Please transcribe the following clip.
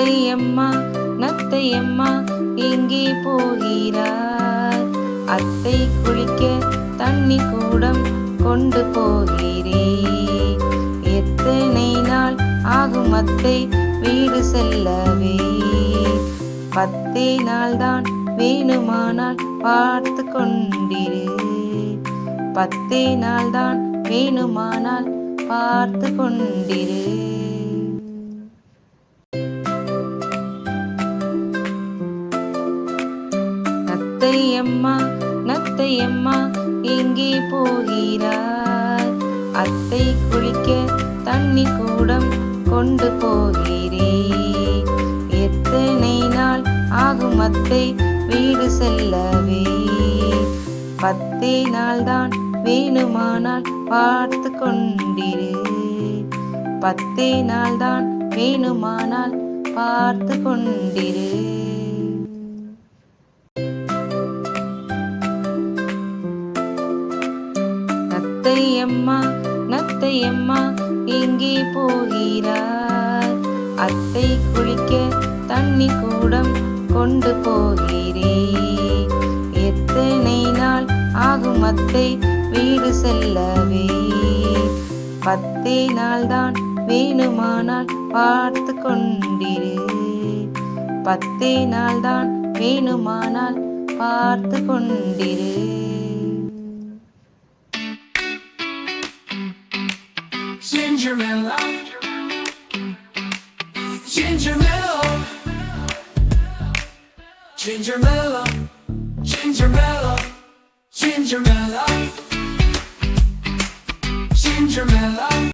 நத்தையம்மா நத்தையம்மா எங்கே போகிறாய்? அத்தை குளிக்க தண்ணி கூடம் கொண்டு போகிறேன். எத்தனை நாள் ஆகும் அத்தை வீடு செல்லவே? 10 நாள்தான் வேணுமானால் பார்த்து கொண்டிரு. 10 நாள்தான் வேணுமானால் பார்த்து கொண்டிரு. நத்தையம்மா நத்தையம்மா எங்கே போகிறாய்? அத்தை குளிக்க தண்ணி கூடம் கொண்டு போகிறேன். எத்தனை நாள் ஆகும் அத்தை வீடு செல்லவே? 10 நாள்தான் வேணுமானால் பார்த்து கொண்டிரு. 10 நாள்தான் வேணுமானால் பார்த்து கொண்டிரு. நத்தையம்மா நத்தையம்மா எங்கே போகிறாய்? அத்தை குளிக்க தண்ணி கூடம் கொண்டு போகிறேன். எத்தனை நாள் ஆகும் அத்தை வீடு செல்லவே? 10 நாள்தான் வேணுமானால் பார்த்து கொண்டிரு. 10 நாள்தான் வேணுமானால் பார்த்து கொண்டிரு. Gingerella, Gingerella, Gingerella, Gingerella, Gingerella, Gingerella.